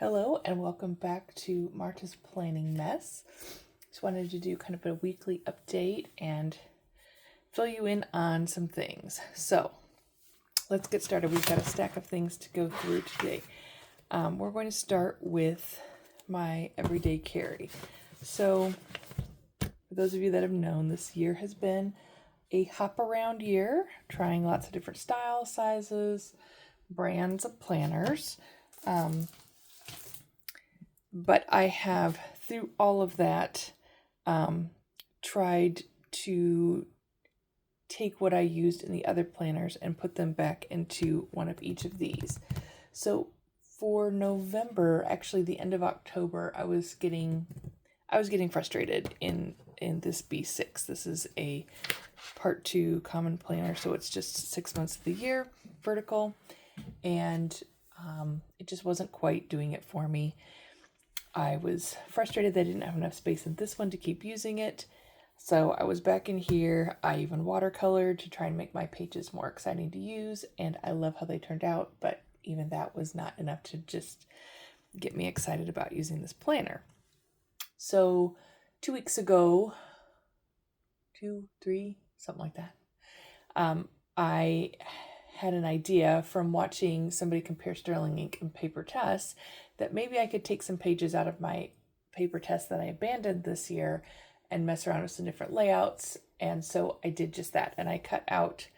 Hello and welcome back to Marta's Planning Mess. Just wanted to do kind of a weekly update and fill you in on some things. So let's get started. We've got a stack of things to go through today. We're going to start with my everyday carry. So for those of you that have known, this year has been a hop around year, trying lots of different styles, sizes, brands of planners. But I have, through all of that, tried to take what I used in the other planners and put them back into one of each of these. So for November, actually the end of October, I was getting frustrated in this B6. This is a part 2 common planner, so it's just 6 months of the year, vertical, and it just wasn't quite doing it for me. I was frustrated that I didn't have enough space in this one to keep using it. So I was back in here. I even watercolored to try and make my pages more exciting to use. And I love how they turned out, but even that was not enough to just get me excited about using this planner. So 2 weeks ago, 2, 3, something like that, I had an idea from watching somebody compare Sterling ink and paper tests that maybe I could take some pages out of my paper test that I abandoned this year and mess around with some different layouts. And so I did just that. And I cut out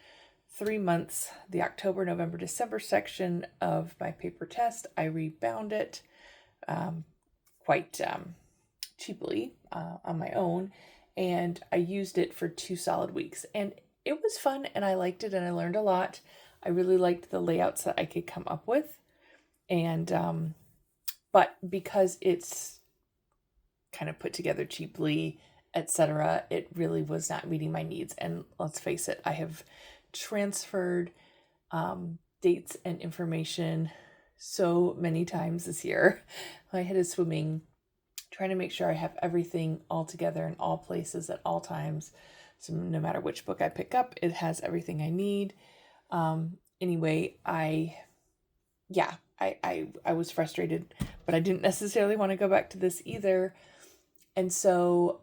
3 months, the October, November, December section of my paper test. I rebound it quite cheaply on my own. And I used it for 2 solid weeks. And it was fun and I liked it and I learned a lot. I really liked the layouts that I could come up with. And but because it's kind of put together cheaply, etc., it really was not meeting my needs. And let's face it, I have transferred dates and information so many times this year. My head is swimming, trying to make sure I have everything all together in all places at all times. So no matter which book I pick up, it has everything I need. Anyway, I was frustrated, but I didn't necessarily want to go back to this either. And so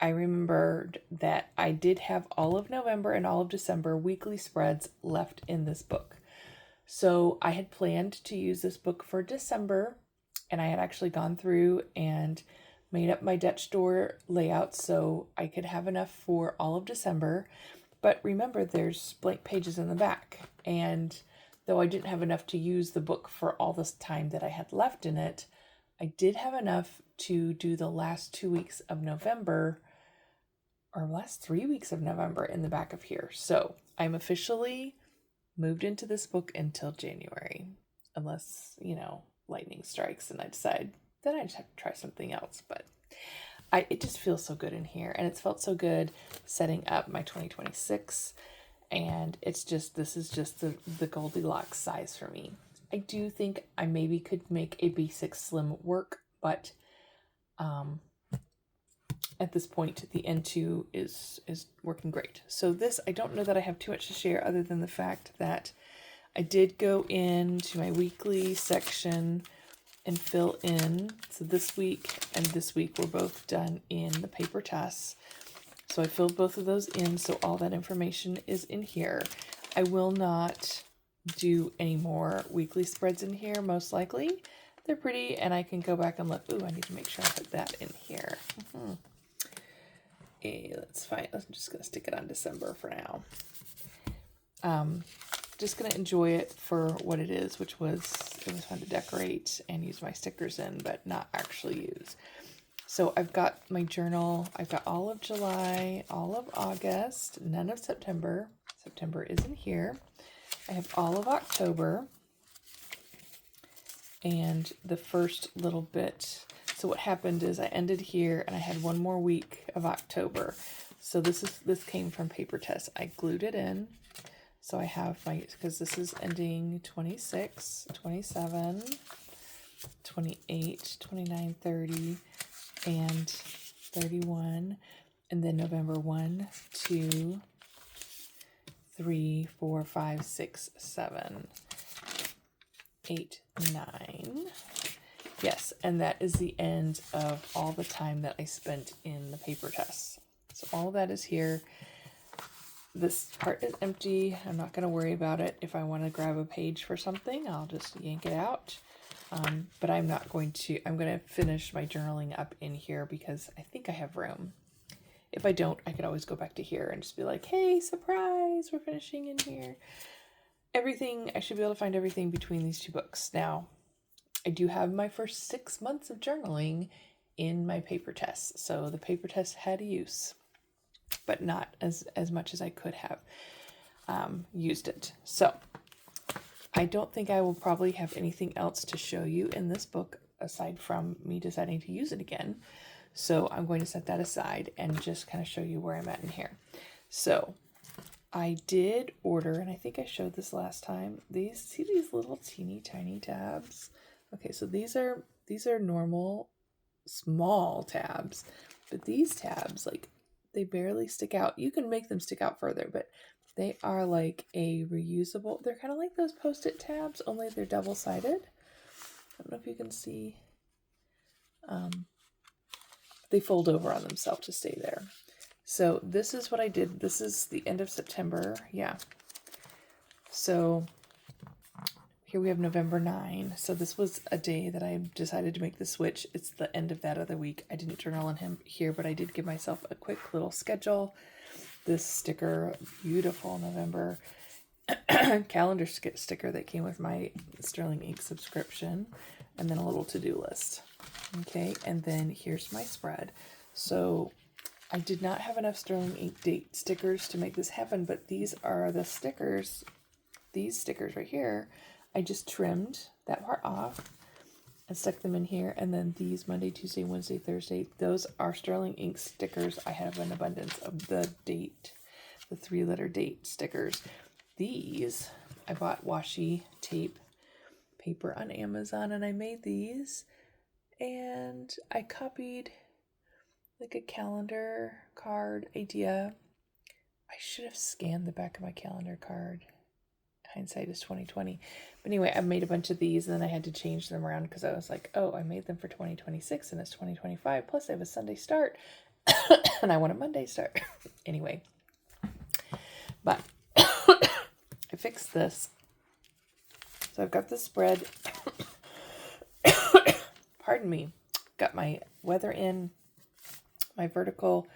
I remembered that I did have all of November and all of December weekly spreads left in this book. So I had planned to use this book for December, and I had actually gone through and made up my Dutch door layout so I could have enough for all of December. But remember, there's blank pages in the back, and though I didn't have enough to use the book for all this time that I had left in it, I did have enough to do the last 2 weeks of November, or last 3 weeks of November in the back of here. So I'm officially moved into this book until January, unless, lightning strikes and I decide that I just have to try something else. But it just feels so good in here, and it's felt so good setting up my 2026. And this is just the Goldilocks size for me. I do think I maybe could make a B6 Slim work, but at this point, the N2 is working great. So this, I don't know that I have too much to share other than the fact that I did go into my weekly section and fill in. So this week and this week were both done in the paper tests. So I filled both of those in, so all that information is in here. I will not do any more weekly spreads in here, most likely. They're pretty, and I can go back and look. Ooh, I need to make sure I put that in here. Let's find. I'm just going to stick it on December for now. Just going to enjoy it for what it is, it was fun to decorate and use my stickers in, but not actually use. So I've got my journal. I've got all of July, all of August, none of September. September isn't here. I have all of October and the first little bit. So what happened is I ended here and I had one more week of October. So this came from paper test. I glued it in. So I have because this is ending 26, 27, 28, 29, 30, and 31, and then November 1, 2, 3, 4, 5, 6, 7. 8, 9. Yes, and that is the end of all the time that I spent in the paper tests. So all of that is here. This part is empty. I'm not going to worry about it. If I want to grab a page for something, I'll just yank it out. But I'm not going to, I'm going to finish my journaling up in here because I think I have room. If I don't, I could always go back to here and just be like, hey, surprise, we're finishing in here. Everything, I should be able to find everything between these two books. Now, I do have my first 6 months of journaling in my paper tests. So the paper test had a use, but not as much as I could have used it. So I don't think I will probably have anything else to show you in this book aside from me deciding to use it again. So I'm going to set that aside and just kind of show you where I'm at in here. So I did order, and I think I showed this last time, see these little teeny tiny tabs? Okay, so these are normal small tabs, but these tabs, like, they barely stick out. You can make them stick out further, but they are like a reusable, they're kind of like those Post-it tabs, only they're double-sided. I don't know if you can see. They fold over on themselves to stay there. So this is what I did. This is the end of September. Yeah. So here we have November 9. So this was a day that I decided to make the switch. It's the end of that other week. I didn't journal on him here, but I did give myself a quick little schedule. This sticker, beautiful November calendar sticker that came with my Sterling Ink subscription, and then a little to-do list. Okay, and then here's my spread. So I did not have enough Sterling Ink date stickers to make this happen, but these are the stickers. These stickers right here, I just trimmed that part off and stuck them in here. And then these Monday, Tuesday, Wednesday, Thursday, those are Sterling Ink stickers. I have an abundance of the date, the 3-letter date stickers. These, I bought washi tape paper on Amazon, and I made these, and I copied like a calendar card idea. I should have scanned the back of my calendar card. Hindsight is 2020. But anyway, I made a bunch of these, and then I had to change them around because I was like, oh, I made them for 2026 and it's 2025. Plus I have a Sunday start and I want a Monday start. Anyway, but I fixed this. So I've got the spread. Pardon me. Got my weather in, my vertical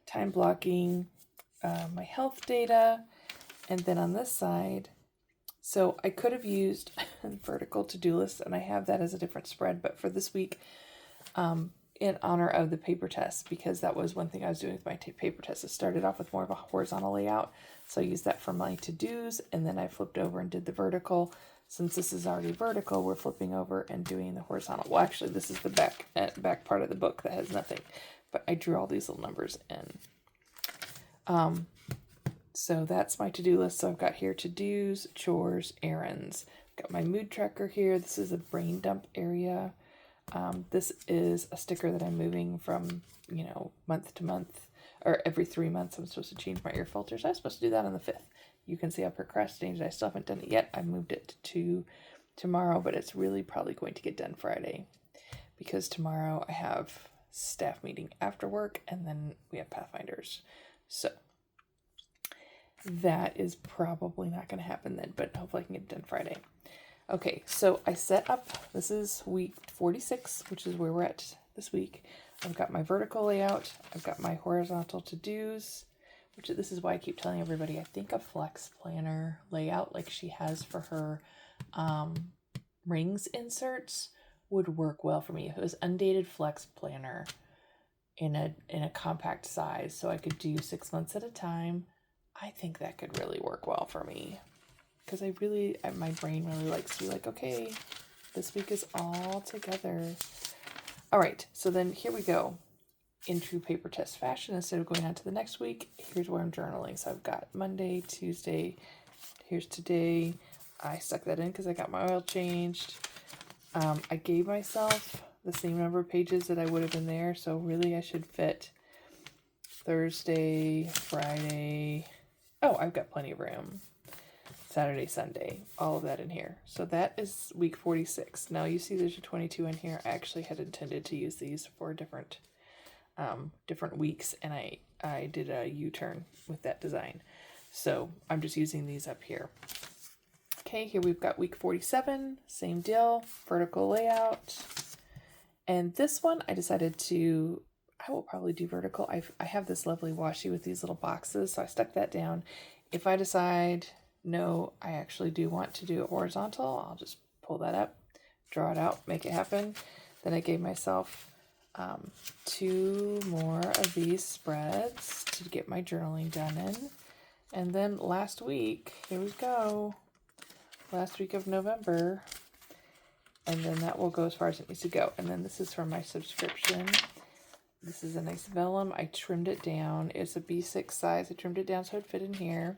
time blocking, my health data, and then on this side, so I could have used vertical to-do lists, and I have that as a different spread, but for this week, in honor of the paper test, because that was one thing I was doing with my paper test. It started off with more of a horizontal layout, so I used that for my to-dos, and then I flipped over and did the vertical. Since this is already vertical, we're flipping over and doing the horizontal. Well, actually, this is the back part of the book that has nothing, but I drew all these little numbers in. So that's my to-do list. So I've got here to-dos, chores, errands. Got my mood tracker here. This is a brain dump area. This is a sticker that I'm moving from, month to month, or every 3 months. I'm supposed to change my ear filters. I was supposed to do that on the 5th. You can see I procrastinated. I still haven't done it yet. I moved it to tomorrow, but it's really probably going to get done Friday, because tomorrow I have staff meeting after work, and then we have Pathfinders. So that is probably not going to happen then, but hopefully I can get it done Friday. Okay, so I set up, this is week 46, which is where we're at this week. I've got my vertical layout. I've got my horizontal to-dos, which this is why I keep telling everybody, I think a flex planner layout like she has for her rings inserts would work well for me. If it was undated flex planner in a compact size, so I could do 6 months at a time, I think that could really work well for me, because my brain really likes to be like, okay, this week is all together. All right, so then here we go. In true paper test fashion, instead of going on to the next week, here's where I'm journaling. So I've got Monday, Tuesday, here's today. I stuck that in because I got my oil changed. I gave myself the same number of pages that I would have been there, so really I should fit Thursday, Friday. Oh, I've got plenty of room. Saturday, Sunday, all of that in here. So that is week 46. Now you see there's a 22 in here. I actually had intended to use these for different weeks, and I did a U-turn with that design. So I'm just using these up here. Okay, here we've got week 47, same deal, vertical layout. And this one I decided I will probably do vertical. I have this lovely washi with these little boxes, so I stuck that down. If I decide, no, I actually do want to do it horizontal, I'll just pull that up, draw it out, make it happen. Then I gave myself 2 more of these spreads to get my journaling done in. And then last week, here we go, last week of November, and then that will go as far as it needs to go. And then this is from my subscription. This is a nice vellum. I trimmed it down. It's a B6 size. I trimmed it down so it fit in here.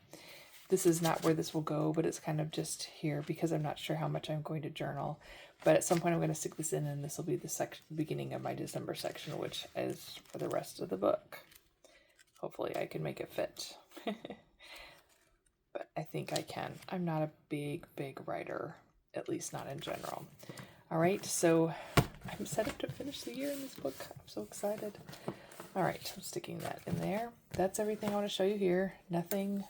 This is not where this will go, but it's kind of just here because I'm not sure how much I'm going to journal. But at some point I'm going to stick this in, and this will be the beginning of my December section, which is for the rest of the book. Hopefully I can make it fit. But I think I can. I'm not a big writer, at least not in general. All right, so I'm set up to finish the year in this book. I'm so excited. All right, I'm sticking that in there. That's everything I want to show you here. Nothing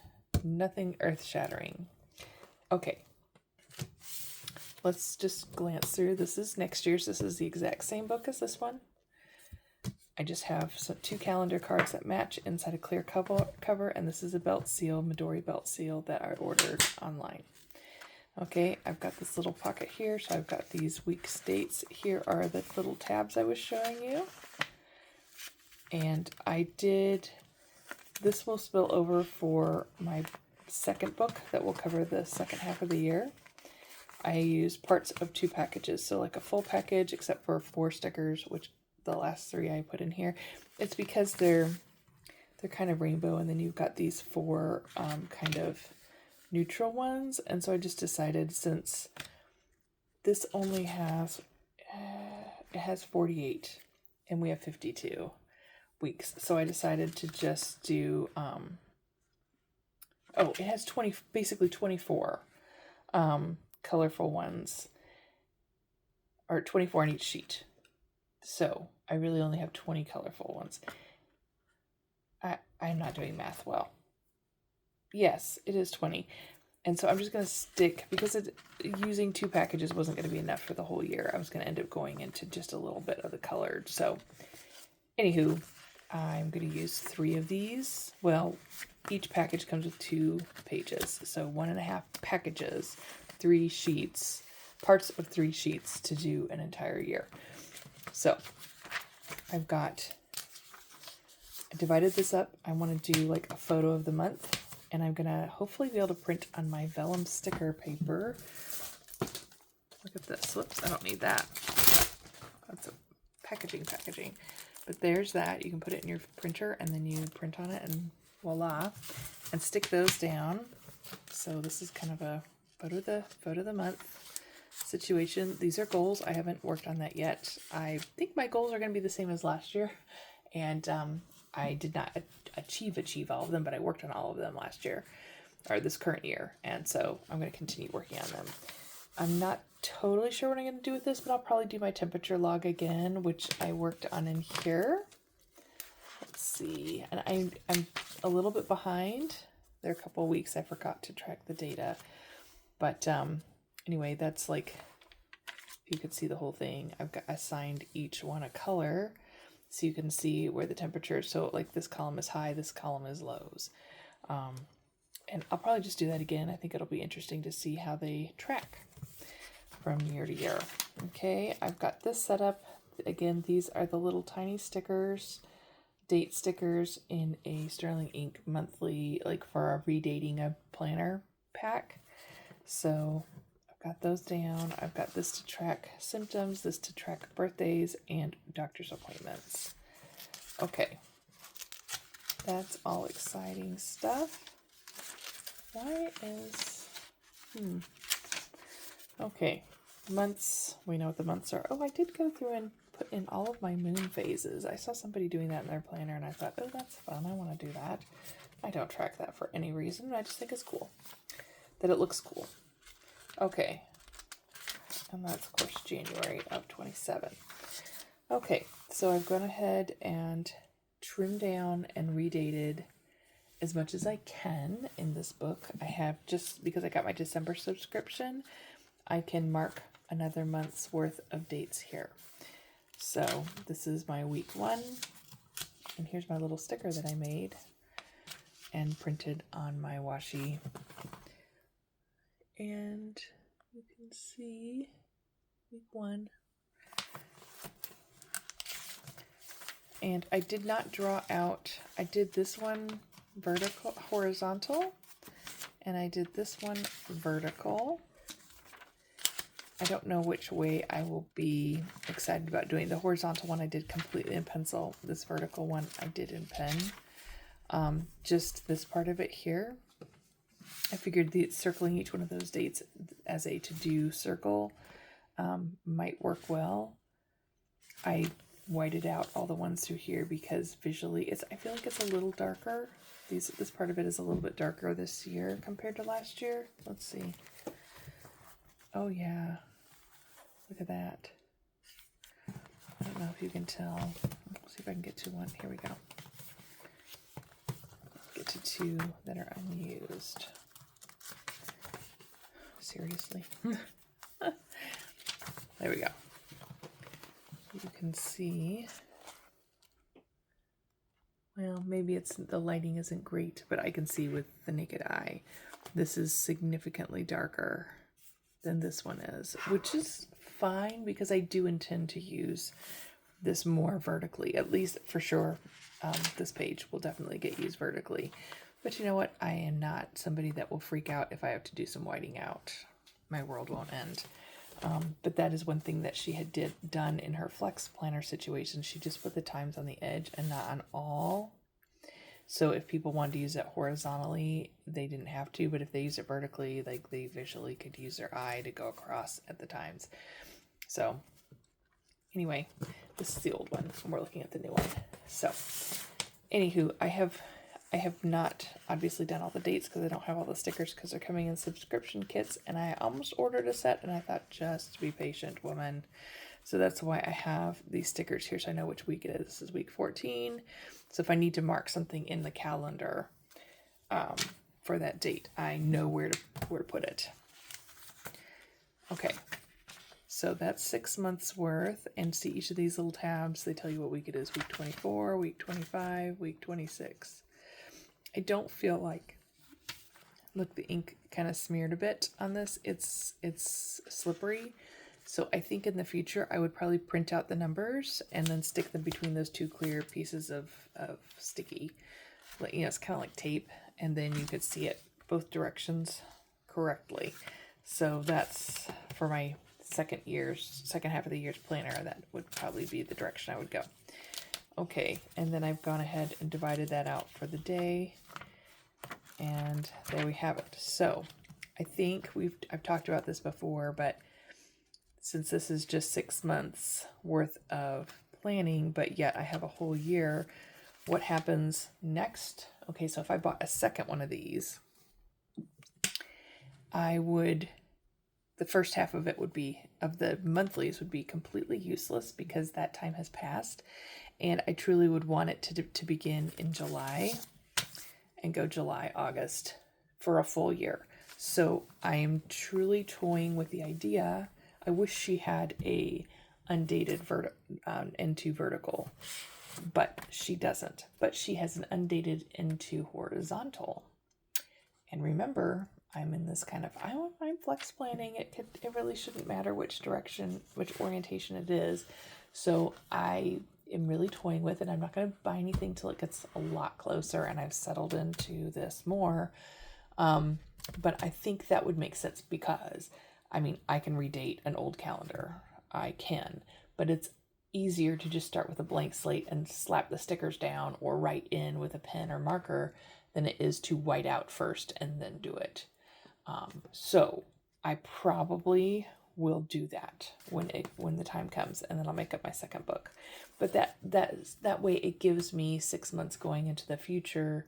earth-shattering. Okay, let's just glance through. This is next year's. This is the exact same book as this one. I just have 2 calendar cards that match inside a clear cover, and this is a belt seal, Midori belt seal that I ordered online. Okay, I've got this little pocket here, so I've got these week's dates. Here are the little tabs I was showing you. And this will spill over for my second book that will cover the second half of the year. I use parts of 2 packages, so like a full package except for 4 stickers, which the last 3 I put in here. It's because they're kind of rainbow, and then you've got these 4 kind of neutral ones, and so I just decided, since this only has 48 and we have 52 weeks, so I decided to just do it has basically 24 colorful ones, or 24 on each sheet, so I really only have 20 colorful ones. I'm not doing math well. Yes, it is 20. And so I'm just going to stick, because using 2 packages wasn't going to be enough for the whole year. I was going to end up going into just a little bit of the colored. So anywho, I'm going to use 3 of these. Well, each package comes with 2 pages. So 1.5 packages, 3 sheets, parts of 3 sheets to do an entire year. So I divided this up. I want to do like a photo of the month. And I'm going to hopefully be able to print on my vellum sticker paper. Look at this. Whoops, I don't need that. That's a packaging. But there's that. You can put it in your printer, and then you print on it, and voila. And stick those down. So this is kind of a photo of the month situation. These are goals. I haven't worked on that yet. I think my goals are going to be the same as last year. And I did not achieve all of them, but I worked on all of them last year, or this current year, and so I'm going to continue working on them. I'm not totally sure what I'm going to do with this, but I'll probably do my temperature log again, which I worked on in here. Let's see, and I'm a little bit behind. There are a couple of weeks I forgot to track the data, but anyway, that's like, you could see the whole thing. I've got assigned each one a color, so you can see where the temperature is. So like this column is high, this column is lows. And I'll probably just do that again. I think it'll be interesting to see how they track from year to year. Okay, I've got this set up. Again, these are the little tiny stickers, date stickers in a Sterling Ink monthly, like for a redating a planner pack. So got those down. I've got this to track symptoms, this to track birthdays and doctor's appointments. Okay, that's all exciting stuff. Why is okay, months, we know what the months are. Oh, I did go through and put in all of my moon phases. I saw somebody doing that in their planner, and I thought, oh, that's fun, I want to do that. I don't track that for any reason, I just think it's cool. that it looks cool. Okay. And that's, of course, January of 27. Okay, so I've gone ahead and trimmed down and redated as much as I can in this book. I have, just because I got my December subscription, I can mark another month's worth of dates here. So this is my week 1, and here's my little sticker that I made and printed on my washi. And you can see week 1. And I did not draw out, I did this one horizontal, and I did this one vertical. I don't know which way I will be excited about doing. The horizontal one I did completely in pencil. This vertical one I did in pen. Just this part of it here. I figured circling each one of those dates as a to-do circle might work well. I whited out all the ones through here because visually I feel like it's a little darker. This part of it is a little bit darker this year compared to last year. Let's see. Oh yeah, look at that. I don't know if you can tell. Let's see if I can get to one. Here we go. Get to 2 that are unused. Seriously. There we go. You can see, well, maybe the lighting isn't great, but I can see with the naked eye, this is significantly darker than this one is, which is fine because I do intend to use this more vertically, at least for sure. This page will definitely get used vertically, but you know what? I am not somebody that will freak out if I have to do some whiting out. My world won't end. But that is one thing that she had done in her flex planner situation. She just put the times on the edge and not on all. So if people wanted to use it horizontally, they didn't have to, but if they use it vertically, like they visually could use their eye to go across at the times. So anyway, this is the old one and we're looking at the new one. So anywho, I have not obviously done all the dates because I don't have all the stickers because they're coming in subscription kits, and I almost ordered a set and I thought, just be patient, woman. So that's why I have these stickers here so I know which week it is. This is week 14. So if I need to mark something in the calendar for that date, I know where to put it. Okay. So that's 6 months worth, and see each of these little tabs, they tell you what week it is. Week 24, week 25, week 26. I don't feel like, look, the ink kind of smeared a bit on this. It's slippery. So I think in the future I would probably print out the numbers and then stick them between those 2 clear pieces of sticky. You know, it's kind of like tape, and then you could see it both directions correctly. So that's for my second half of the year's planner. That would probably be the direction I would go. Okay, and then I've gone ahead and divided that out for the day, and there we have it. So I think I've talked about this before, but since this is just 6 months worth of planning, but yet I have a whole year, what happens next? Okay, so if I bought a second one of these, the first half of it of the monthlies would be completely useless because that time has passed. And I truly would want it to begin in July and go July, August for a full year. So I am truly toying with the idea. I wish she had a undated N2 vertical, but she doesn't. But she has an undated N2 horizontal. And remember, I'm in this kind of, I'm flex planning. It really shouldn't matter which orientation it is. So I am really toying with it. I'm not going to buy anything till it gets a lot closer and I've settled into this more. But I think that would make sense because, I mean, I can redate an old calendar. I can, but it's easier to just start with a blank slate and slap the stickers down or write in with a pen or marker than it is to white out first and then do it. So I probably will do that when the time comes, and then I'll make up my second book. But that way it gives me 6 months going into the future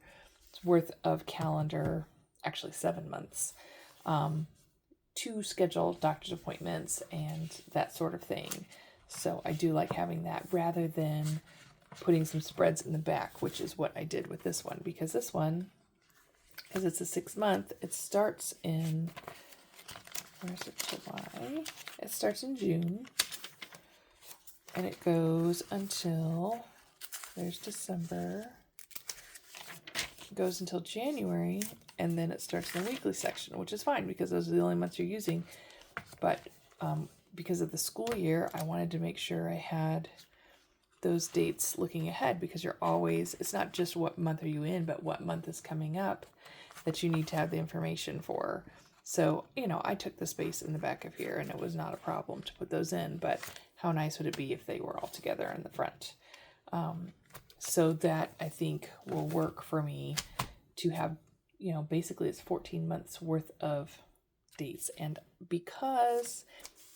worth of calendar, actually 7 months, to schedule doctor's appointments and that sort of thing. So I do like having that rather than putting some spreads in the back, which is what I did with this one, because this one, because it's a 6-month, it starts in, where's it, July? It starts in June, and it goes until, there's December, it goes until January, and then it starts in the weekly section, which is fine because those are the only months you're using. But because of the school year, I wanted to make sure I had those dates looking ahead, because you're always, it's not just what month are you in, but what month is coming up that you need to have the information for. So, I took the space in the back of here, and it was not a problem to put those in, but how nice would it be if they were all together in the front? So that, I think, will work for me to have, basically it's 14 months worth of dates. And because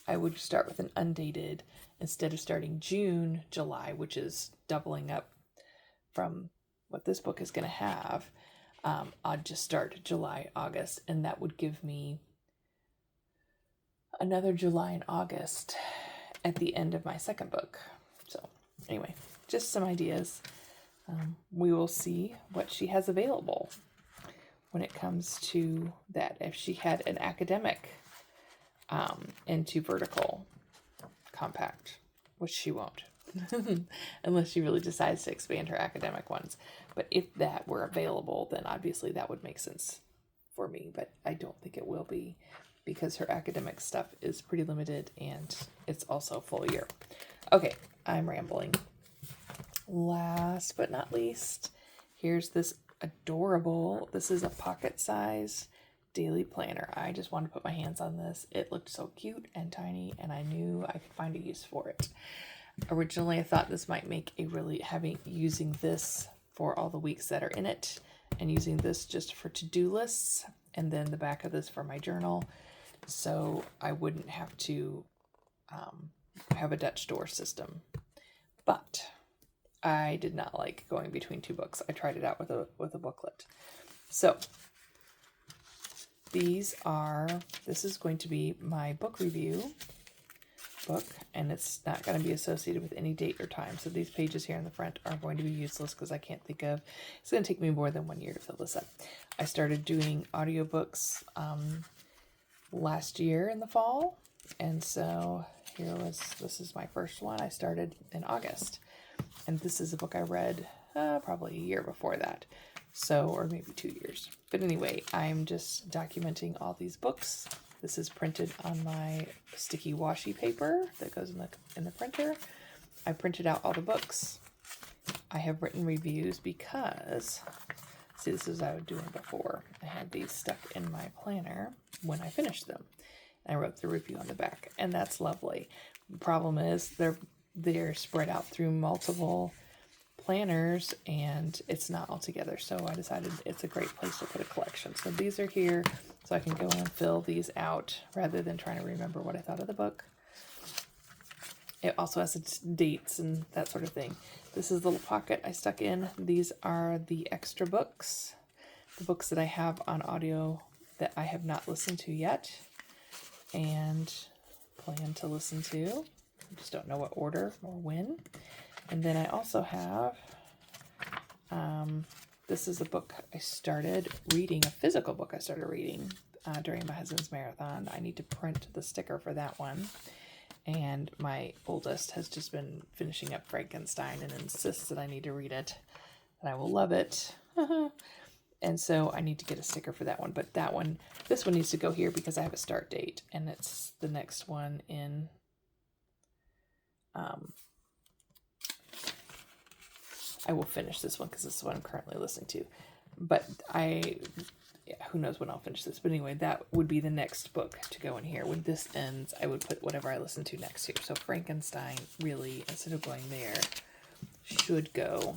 I would start with an undated instead of starting June, July, which is doubling up from what this book is going to have, I'd just start July, August, and that would give me another July and August at the end of my second book. So anyway, just some ideas. We will see what she has available when it comes to that. If she had an academic N2 vertical compact, which she won't, unless she really decides to expand her academic ones. But if that were available, then obviously that would make sense for me, but I don't think it will be, because her academic stuff is pretty limited and it's also full year. Okay, I'm rambling. Last but not least, here's this adorable, this is a pocket size daily planner. I just wanted to put my hands on this. It looked so cute and tiny, and I knew I could find a use for it. Originally, I thought this might make a really using this for all the weeks that are in it, and using this just for to-do lists, and then the back of this for my journal, so I wouldn't have to have a Dutch door system. But I did not like going between two books. I tried it out with a booklet. So this is going to be my book review book, and it's not going to be associated with any date or time. So these pages here in the front are going to be useless because I can't think of, it's going to take me more than 1 year to fill this up. I started doing audiobooks last year in the fall, and so this is my first one. I started in August, and this is a book I read probably a year before that. So, or maybe 2 years. But anyway, I'm just documenting all these books. This is printed on my sticky washi paper that goes in the printer. I printed out all the books. I have written reviews because, see, this is what I was doing before. I had these stuck in my planner when I finished them. I wrote the review on the back, and that's lovely. The problem is they're spread out through multiple planners, and it's not all together, so I decided it's a great place to put a collection. So these are here, so I can go and fill these out rather than trying to remember what I thought of the book. It also has its dates and that sort of thing. This is the little pocket I stuck in. These are the extra books, the books that I have on audio that I have not listened to yet and plan to listen to. I just don't know what order or when. And then I also have, this is a book I started reading, a physical book I started reading during my husband's marathon. I need to print the sticker for that one. And my oldest has just been finishing up Frankenstein and insists that I need to read it, and I will love it. And so I need to get a sticker for that one. But this one needs to go here because I have a start date, and it's the next one in, I will finish this one because this is what I'm currently listening to. But who knows when I'll finish this. But anyway, that would be the next book to go in here. When this ends, I would put whatever I listen to next here. So Frankenstein, really, instead of going there, should go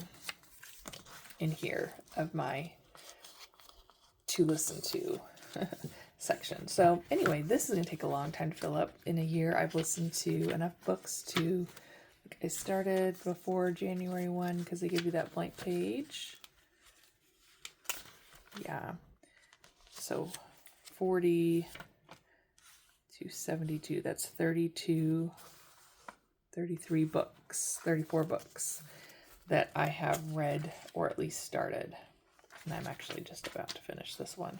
in here of my to listen to section. So anyway, this is going to take a long time to fill up. In a year, I've listened to enough books to, I started before January 1 because they give you that blank page. Yeah. So 40 to 72. That's 32, 33 books, 34 books that I have read or at least started. And I'm actually just about to finish this one.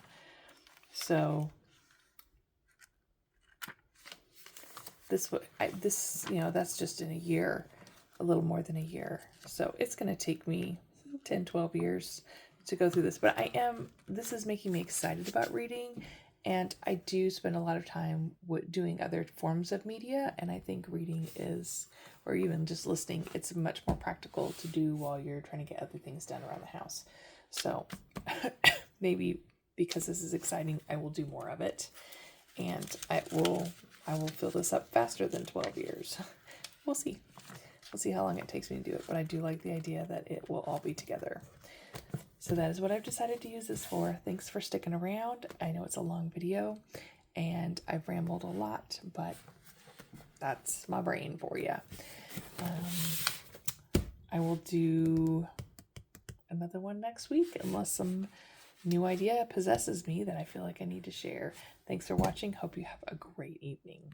So this, that's just in a year, a little more than a year. So it's going to take me 10, 12 years to go through this, but this is making me excited about reading. And I do spend a lot of time doing other forms of media. And I think reading or even just listening, it's much more practical to do while you're trying to get other things done around the house. So maybe because this is exciting, I will do more of it. And I will fill this up faster than 12 years. We'll see. We'll see how long it takes me to do it. But I do like the idea that it will all be together. So that is what I've decided to use this for. Thanks for sticking around. I know it's a long video and I've rambled a lot, but that's my brain for you. I will do another one next week unless some new idea possesses me that I feel like I need to share. Thanks for watching. Hope you have a great evening.